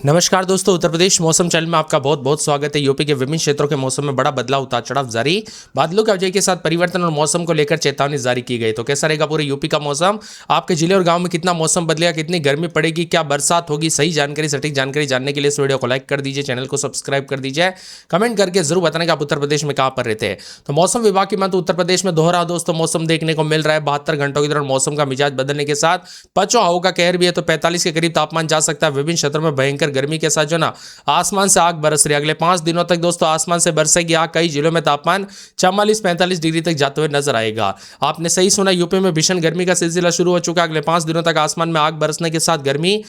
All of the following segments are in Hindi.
नमस्कार दोस्तों, उत्तर प्रदेश मौसम चैनल में आपका बहुत बहुत स्वागत है। यूपी के विभिन्न क्षेत्रों के मौसम में बड़ा बदलाव, उतार चढ़ाव जारी, बादलों के अवजय के साथ परिवर्तन और मौसम को लेकर चेतावनी जारी की गई। तो कैसा रहेगा पूरे यूपी का मौसम, आपके जिले और गांव में कितना मौसम बदलेगा, कितनी गर्मी पड़ेगी, क्या बरसात होगी, सही जानकारी, सटीक जानकारी जानने के लिए इस वीडियो को लाइक कर दीजिए, चैनल को सब्सक्राइब कर दीजिए, कमेंट करके जरूर बताना कि आप उत्तर प्रदेश में कहां पर रहते हैं। तो मौसम विभाग की माने तो उत्तर प्रदेश में दोहरा दोस्तों मौसम देखने को मिल रहा है। 72 घंटों के दौरान मौसम का मिजाज बदलने के साथ पछुआ हवा का कहर भी है, तो 45 के करीब तापमान जा सकता है। विभिन्न क्षेत्रों में भयंकर गर्मी के साथ जो ना आसमान से आग बरस रही है। अगले 5 दिनों तक दोस्तों आसमान से बरसेगी आग। कई जिलों में तापमान 44-45 डिग्री तक जाते हुए नजर आएगा। आपने सही सुना, यूपी में भीषण गर्मी का सिलसिला शुरू हो चुका है। अगले 5 दिनों तक आसमान में आग बरसने के साथ गर्मी,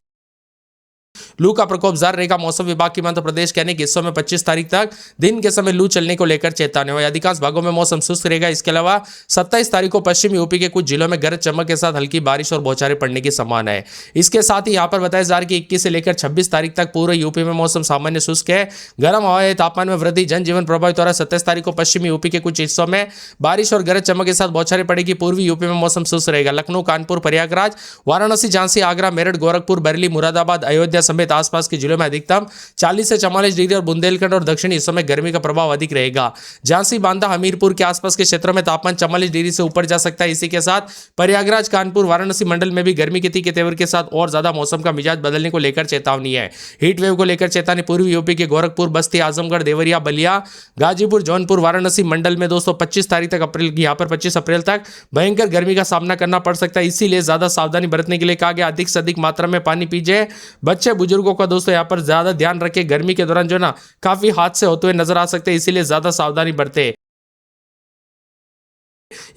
लू का प्रकोप जारी रहेगा। मौसम विभाग की माने तो प्रदेश के अनेक हिस्सों में 25 तारीख तक दिन के समय लू चलने को लेकर चेतावनी हुई। अधिकांश भागों में मौसम शुष्क रहेगा। इसके अलावा 27 तारीख को पश्चिमी यूपी के कुछ जिलों में गरज चमक के साथ हल्की बारिश और बौछारें पड़ने की संभावना है। इसके साथ ही यहां पर बताया जा रहा है कि 21 से लेकर 26 तारीख तक पूरे यूपी में मौसम सामान्य शुष्क है। गर्म हवाएं, तापमान में वृद्धि, जनजीवन प्रभावित हो रहा है। 27 तारीख को पश्चिमी यूपी के कुछ हिस्सों में बारिश और गरज चमक के साथ बौछारें पड़ेगी। पूर्वी यूपी में मौसम शुष्क रहेगा। लखनऊ, कानपुर, प्रयागराज, वाराणसी, झांसी, आगरा, मेरठ, गोरखपुर, बरेली, मुरादाबाद, अयोध्या समेत आसपास के जिलों में अधिकतम 40 से 44 डिग्री और बुंदेलखंड और दक्षिणी हिस्सों में गर्मी का प्रभाव अधिक रहेगा। झांसी, बांदा, हमीरपुर के आसपास के क्षेत्रों में तापमान 44 डिग्री से ऊपर जा सकता है। इसी के साथ प्रयागराज, कानपुर, वाराणसी मंडल में भी गर्मी के तीखे तेवर के साथ और ज्यादा मौसम का मिजाज बदलने को लेकर चेतावनी है। हीट वेव को लेकर चेतावनी पूर्वी यूपी के गोरखपुर, बस्ती, आजमगढ़, देवरिया, बलिया, गाजीपुर, जौनपुर, वाराणसी मंडल में दोस्तों 25 तारीख तक अप्रैल यहाँ पर 25 अप्रैल तक भयंकर गर्मी का सामना करना पड़ सकता है। इसीलिए ज्यादा सावधानी बरतने के लिए कहा गया। अधिक से अधिक मात्रा में पानी पीजिए। बच्चे बुजुर्गों का दोस्तों यहाँ पर ज्यादा ध्यान रखें। गर्मी के दौरान जो ना काफी हादसे होते हुए नजर आ सकते हैं, इसीलिए ज्यादा सावधानी बरतें।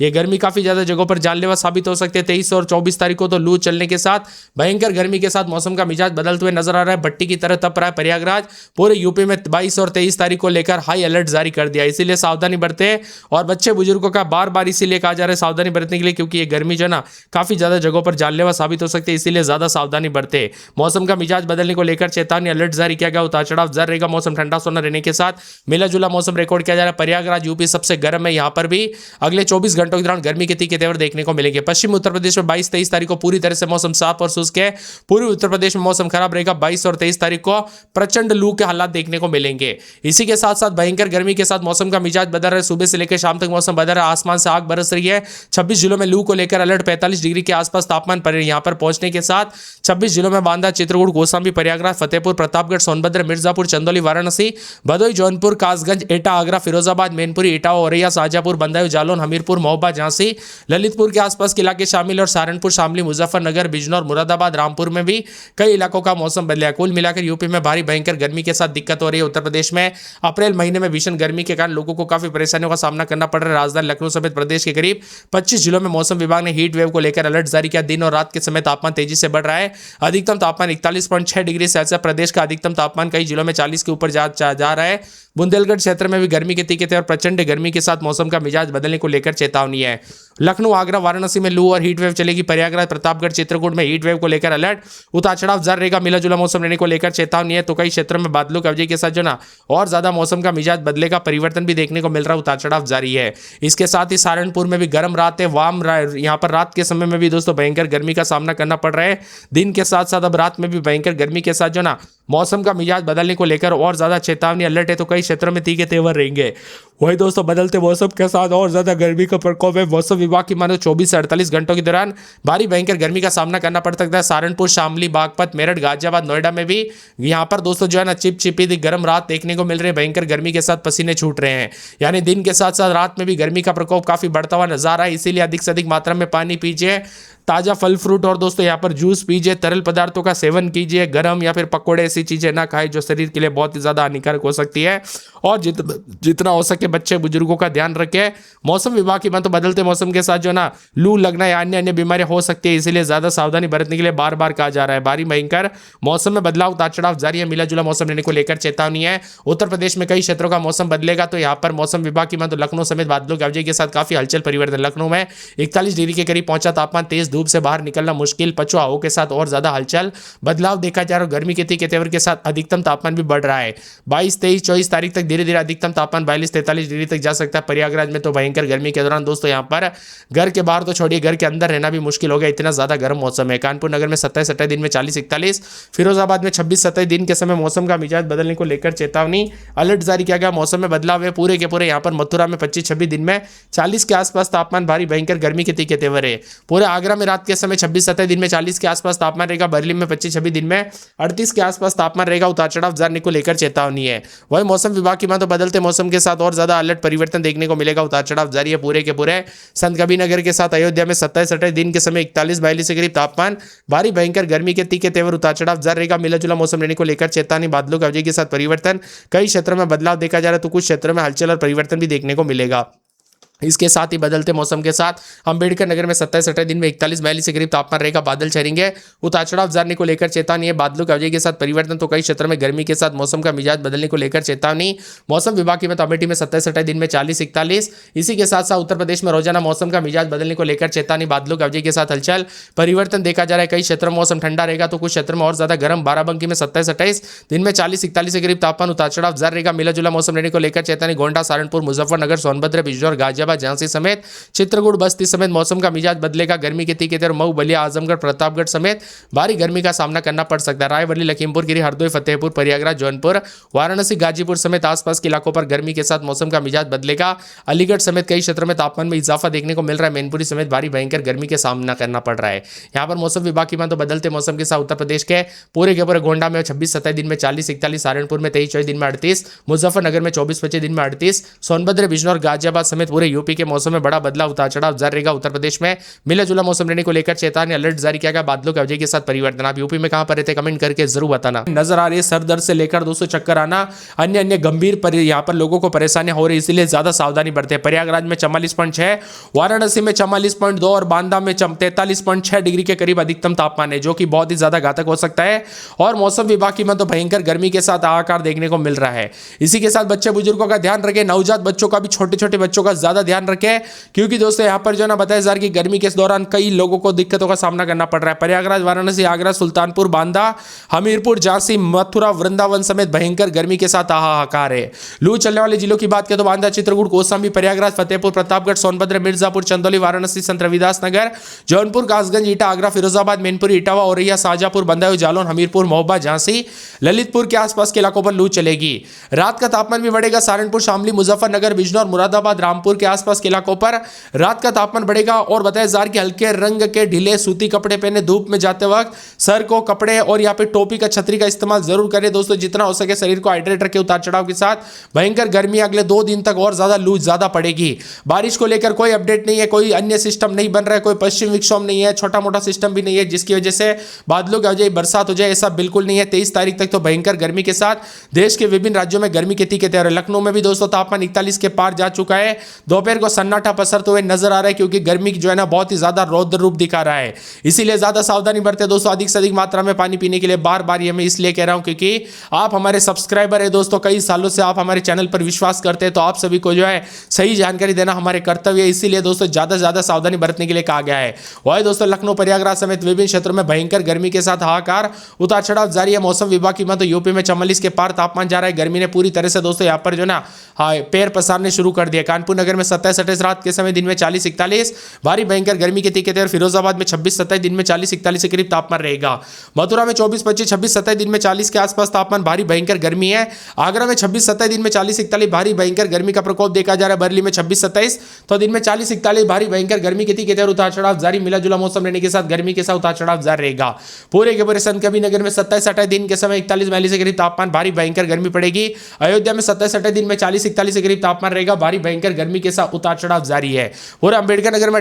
ये गर्मी काफी ज्यादा जगहों पर जानलेवा साबित हो सकती है। 23 और 24 तारीख को तो लू चलने के साथ भयंकर गर्मी के साथ मौसम का मिजाज बदलते हुए नजर आ रहा है। भट्टी की तरह तप रहा है प्रयागराज। पूरे यूपी में 22 और 23 तारीख को लेकर हाई अलर्ट जारी कर दिया, इसीलिए सावधानी बरते। और बच्चे बुजुर्गों का बार बार इसीलिए कहा जा रहा है सावधानी बरतने के लिए, क्योंकि ये गर्मी जो ना काफी ज्यादा जगहों पर जानलेवा साबित हो सकती है, इसीलिए ज्यादा सावधानी बरते। मौसम का मिजाज बदलने को लेकर चेतावनी अलर्ट जारी किया गया। उतार चढ़ाव जारी रहेगा। मौसम ठंडा सोना रहने के साथ मिला जुला मौसम रिकॉर्ड किया जा रहा है। प्रयागराज यूपी सबसे गर्म है। यहाँ पर भी अगले 24 घंटों के दौरान गर्मी के तीखे तेवर देखने को मिलेंगे। पश्चिमी उत्तर प्रदेश में 22-23 तारीख को पूरी तरह से मौसम साफ और शुष्क है। पूर्वी उत्तर प्रदेश में मौसम खराब रहेगा। 22 और 23 तारीख को प्रचंड लू के हालात देखने को मिलेंगे। इसी के साथ साथ भयंकर गर्मी के साथ मौसम का मिजाज बदल रहा है। सुबह से लेकर शाम तक मौसम बदल रहा है। आसमान से आग बरस रही है। 26 जिलों में लू को लेकर अलर्ट। 45 डिग्री के आसपास तापमान पर यहां पर पहुंचने के साथ 26 जिलों में बांदा, चित्रकूट, कौशाम्बी, प्रयागराज, फतेहपुर, प्रतापगढ़, सोनभद्र, मिर्जापुर, चंदौली, वाराणसी, भदोई, जौनपुर, कासगंज, एटा, आगरा, फिरोजाबाद, मैनपुरी, इटावा, औरैया, शाजापुर, बदायूं, जालौन, हमीरपुर, महोबा, झांसी, ललितपुर के आसपास के इलाके शामिल और सहारनपुर, शामली, मुजफ्फरनगर, बिजनौर, मुरादाबाद, रामपुर में भी कई इलाकों का मौसम बदला। कुल मिलाकर यूपी में भारी भयंकर गर्मी के साथ दिक्कत हो रही है। उत्तर प्रदेश में अप्रैल महीने में भीषण गर्मी के कारण लोगों को काफी परेशानियों का सामना करना पड़ रहा है। राजधानी लखनऊ समेत प्रदेश के करीब 25 जिलों में मौसम विभाग ने हीट वेव को लेकर अलर्ट जारी किया। दिन और रात के समय तापमान तेजी से बढ़ रहा है। अधिकतम तापमान 41.6 डिग्री सेल्सियस। प्रदेश का अधिकतम तापमान कई जिलों में 40 के ऊपर जा रहा है। बुंदेलखंड क्षेत्र में भी गर्मी के तीखे और प्रचंड गर्मी के साथ मौसम का मिजाज बदलने को लेकर चेतावनी है। लखनऊ, आगरा, वाराणसी में लू और हीट वेव चलेगी। प्रयागराज, प्रतापगढ़, चित्रकूट में हीट वेव को लेकर अलर्ट। उतार चढ़ाव जारी रहेगा। मिला जुला मौसम रहने को लेकर चेतावनी है। तो कई क्षेत्रों में बादलों की अवधि के साथ जो ना और ज्यादा मौसम का मिजाज बदलेगा, परिवर्तन भी देखने को मिल रहा है। उतार चढ़ाव जारी है। इसके साथ ही सहारनपुर में भी गर्म रात है। यहाँ पर रात के समय में भी दोस्तों भयंकर गर्मी का सामना करना पड़ रहा है। दिन के साथ साथ अब रात में भी भयंकर गर्मी के साथ जो ना मौसम का मिजाज बदलने को लेकर और ज्यादा चेतावनी अलर्ट है। तो कई क्षेत्रों में तीखे तेवर रहेंगे। वही दोस्तों बदलते मौसम के साथ और ज्यादा गर्मी का प्रकोप है। मौसम विभाग की माने 24 से 48 घंटों के दौरान भारी भयंकर गर्मी का सामना करना पड़ सकता है। सहारनपुर, शामली, बागपत, मेरठ, गाजियाबाद, नोएडा में भी यहाँ पर दोस्तों जो है ना चिपचिपी गर्म रात देखने को मिल रही है। भयंकर गर्मी के साथ पसीने छूट रहे हैं। यानी दिन के साथ साथ रात में भी गर्मी का प्रकोप काफी बढ़ता हुआ नजर आ रहा है। इसीलिए अधिक से अधिक मात्रा में पानी पीजिए। ताजा फल फ्रूट और दोस्तों यहाँ पर जूस पीजिए। तरल पदार्थों का सेवन कीजिए। गर्म या फिर पकौड़े ऐसी चीजें ना खाएं जो शरीर के लिए बहुत ही ज्यादा हानिकारक हो सकती है। और जितना हो सके बच्चे बुजुर्गों का ध्यान रखें। मौसम विभाग की बात तो बदलते मौसम के साथ जो ना लू लगना या अन्य अन्य बीमारियां हो सकती है, इसीलिए ज्यादा सावधानी बरतने के लिए बार बार कहा जा रहा है। भारी भयंकर मौसम में बदलाव, उतार चढ़ाव जारी है। मिला जुला मौसम रहने को लेकर चेतावनी है। उत्तर प्रदेश में कई क्षेत्रों का मौसम बदलेगा। तो यहाँ पर मौसम विभाग की बात तो लखनऊ समेत बादलों की अवधि के साथ काफी हलचल परिवर्तन। लखनऊ में 41 डिग्री के करीब पहुंचा तापमान, तेज धूप से बाहर निकलना मुश्किल, पछुआ हवाओं के साथ और ज्यादा हलचल, बदलाव देखा जा रहा है। गर्मी के तीखे तेवर के साथ अधिकतम तापमान भी बढ़ रहा है। 22, 23, 24 तारीख तक धीरे धीरे अधिकतम तापमान 42, 43 डिग्री तक जा सकता है। प्रयागराज में तो भयंकर गर्मी के दौरान दोस्तों यहाँ पर घर के बाहर तो छोड़िए, घर के अंदर रहना भी मुश्किल हो गया, इतना ज्यादा गर्म मौसम है। कानपुर नगर में 27, 28 दिन में 40, 41, फिरोजाबाद में 26, 27 दिन के समय मौसम का मिजाज बदलने को लेकर चेतावनी, अलर्ट जारी किया गया। मौसम में बदलाव है पूरे के पूरे। यहाँ पर मथुरा में 25, 26 दिन में 40 के आसपास तापमान, भारी भयंकर गर्मी के तीखे तेवर है। पूरे आगरा में रात के समय 26, 27 दिन में 40 के आसपास तापमान रहेगा। बरेली में 25, 26 दिन में 38 के आसपास तापमान रहेगा। उतार चढ़ाव जाने को लेकर चेतावनी है। वही मौसम विभाग की मानो बदलते मौसम के साथ और ज्यादा अलर्ट परिवर्तन देखने को मिलेगा। उतार चढ़ाव जारी है पूरे के पूरे। संत कबीरनगर के साथ अयोध्या में 27, 28 दिन के समय 41, 42 के करीब तापमान, भारी भयंकर गर्मी के तीखे तेवर, उतार चढ़ाव जारी रहेगा। मिला जुला मौसम रहने को लेकर चेतावनी, बादलों की अवधि के साथ परिवर्तन, कई क्षेत्रों में बदलाव देखा जा रहा है तो कुछ क्षेत्रों में हलचल और परिवर्तन भी देखने को मिलेगा। इसके साथ ही बदलते मौसम के साथ अंबेडकर नगर में 27, 28 दिन में 41, 42 के करीब तापमान रहेगा। बादल छाएंगे, उतार चढ़ाव जाने को लेकर चेतावनी है। बादलों की अवधि के साथ परिवर्तन तो कई क्षेत्रों में गर्मी के साथ मौसम का मिजाज बदलने को लेकर चेतावनी। मौसम विभाग की मत अमेठी में 27, 28 दिन में 40, 41। इसी के साथ साथ उत्तर प्रदेश में रोजाना मौसम का मिजाज बदलने को लेकर चेतावनी। बादलों की अवधि के साथ हलचल परिवर्तन देखा जा रहा है। कई क्षेत्रों में मौसम ठंडा रहेगा तो कुछ क्षेत्रों में और ज्यादा गर्म। बाराबंकी में 27, 28 दिन में 40, 41 के करीब तापमान, उतार चढ़ाव जारी रहेगा। मिला जुला मौसम रहने को लेकर चेतावनी। गोंडा, सहारनपुर, मुजफ्फरनगर, सोनभद्र, बिजनौर, गाजियाबाद, झांसी समेत चित्रकूट, बस्ती समेत मौसम का मिजाज बदलेगा। गर्मी के तीखे तेवर मऊ, बलिया, आजमगढ़, प्रतापगढ़ समेत भारी गर्मी का सामना करना पड़ सकता है। रायबरेली, लखीमपुर खीरी, हरदोई, फतेहपुर, प्रयागराज, जौनपुर, वाराणसी, गाजीपुर समेत आसपास के इलाकों पर गर्मी के साथ मौसम का मिजाज बदलेगा। अलीगढ़ समेत कई क्षेत्रों में तापमान में इजाफा देखने को मिल रहा है। मैनपुरी समेत भारी भयंकर गर्मी का सामना करना पड़ रहा है। यहाँ पर मौसम विभाग की मानो बदलते मौसम के साथ उत्तर प्रदेश के पूरे गोंडा में 26, 27 दिन में 40, 41, सहारनपुर में 23, 24 दिन में 38, मुजफ्फरनगर में 24, 25 दिन में 38, सोनभद्र, बिजनौर, गाजियाबाद समेत पूरे यूपी के मौसम में बड़ा बदलाव, उतार चढ़ाव जारी रहेगा। उत्तर प्रदेश में मिला जुला मौसम रहने को लेकर चेतावनी, अलर्ट जारी किया गया। बादलों की अवधि के साथ परिवर्तन। आप यूपी में कहां पर रहते कमेंट करके जरूर बताना। नजर आ रही है सर दर्द से लेकर दोस्तों चक्कर आना, अन्य अन्य गंभीर यहाँ पर लोगों को परेशानी हो रही है, इसलिए ज्यादा सावधानी बरते। प्रयागराज में 44.6, वाराणसी में 44.2 और बांदा में 43.6 डिग्री के करीब अधिकतम तापमान है, जो कि बहुत ही ज्यादा घातक हो सकता है। और मौसम विभाग की तो भयंकर गर्मी के साथ हाहाकार देखने को मिल रहा है। इसी के साथ बच्चे बुजुर्गों का ध्यान रखें, नवजात बच्चों का भी, छोटे छोटे बच्चों का ज्यादा ध्यान रखें, क्योंकि दोस्तों यहाँ पर जो ना बताया जा रहा है कि गर्मी के दौरान कई लोगों को दिक्कतों का सामना करना पड़ रहा है। प्रयागराज, वाराणसी, आगरा, सुल्तानपुर, बांदा, हमीरपुर, झांसी, मथुरा, वृंदावन समेत भयंकर गर्मी के साथ हाहाकार है। लू चलने वाले जिलों की बात करें तो बांदा, चित्रकूट, कौशाम्बी, प्रयागराज, फतेहपुर, प्रतापगढ़, सोनभद्र, मिर्जापुर, चंदौली, वाराणसी, संत रविदास नगर, जौनपुर, कासगंज, ईटा, आगरा, फिरोजाबाद, मैनपुरी, इटावा, औरैया, शाहजहांपुर, बदायूं, जालौन, हमीरपुर, महोबा, झांसी, ललितपुर के आसपास के इलाकों पर लू चलेगी। रात का तापमान भी बढ़ेगा। सहारनपुर, शामली, मुजफ्फरनगर, बिजनौर, मुरादाबाद, रामपुर के आसपास के इलाकों पर रात का तापमान बढ़ेगा। और बताया जा रहा है कि हल्के रंग के ढीले सूती कपड़े पहने, धूप में जाते वक्त सर को कपड़े और यहाँ पे टोपी का, छतरी का इस्तेमाल जरूर करें दोस्तों। जितना हो सके शरीर को हाइड्रेट रखें। उतार चढ़ाव के साथ भयंकर गर्मी अगले 2 दिन तक और ज्यादा लू ज्यादा पड़ेगी। बारिश को लेकर कोई अपडेट नहीं है, कोई अन्य सिस्टम नहीं बन रहा है, कोई पश्चिम विक्षोभ नहीं है, छोटा मोटा सिस्टम भी नहीं है जिसकी वजह से बादलों की वजह बरसात हो जाए, ऐसा बिल्कुल नहीं है। 23 तारीख तक तो भयंकर गर्मी के साथ देश के विभिन्न राज्यों में गर्मी के तीखे तेवर। लखनऊ में भी दोस्तों तापमान 41 के पार जा चुका है। दोपहर को सन्नाटा पसरते हुए नजर आ रहा है, क्योंकि गर्मी जो है ना बहुत ही ज्यादा रौद्र रूप दिखा रहा है। इसीलिए ज्यादा सावधानी बरते दोस्तों। अधिक से अधिक मात्रा में पानी पीने के लिए बार बार ये मैं इसलिए कह रहा हूं क्योंकि आप हमारे सब्सक्राइबर है दोस्तों, कई सालों से आप हमारे चैनल पर विश्वास करते हैं, तो आप सभी को जो है सही जानकारी देना हमारे कर्तव्य है। इसीलिए दोस्तों ज्यादा से ज्यादा सावधानी बरतने के लिए कहा गया है। वही दोस्तों लखनऊ, प्रयागराज समेत विभिन्न क्षेत्रों में भयंकर गर्मी के साथ हाहाकार, उतार चढ़ाव जारी है। मौसम विभाग की तो यूपी में 44 के पार तापमान जा रहा है। गर्मी ने पूरी तरह से दोस्तों यहाँ पर जो ना पैर पसारने शुरू कर दिया। कानपुर नगर में 27, 28 रात के समय, दिन में 40, 41 भारी भयंकर गर्मी के तीखे तेवर। फिरोजाबाद में 26, 27 दिन में 40, 41 के करीब तापमान रहेगा। मथुरा में 24, 25, 26, 27 दिन में 40 के आसपास तापमान, भारी भयंकर गर्मी है। आगरा में 26, 27 दिन में 40, 41 भारी भयंकर गर्मी का प्रकोप देखा जा रहा है। बरेली में 26, 27 तो दिन में 40, 41 भारी भयंकर गर्मी के तीखे तेवर। उतार चढ़ाव जारी, मिला जुला मौसम रहने के साथ गर्मी के साथ उतार चढ़ाव जारी रहेगा। पूरे के पूरे संत कबीरनगर में 27, 28 दिन के समय 41, 42 के करीब तापमान, भारी भयंकर गर्मी पड़ेगी। अयोध्या में 27, 28 दिन में 40, 41 के करीब तापमान रहेगा। भारी भयंकर गर्मी के साथ उतार चढ़ाव जारी है। पूरे अंबेडकर नगर में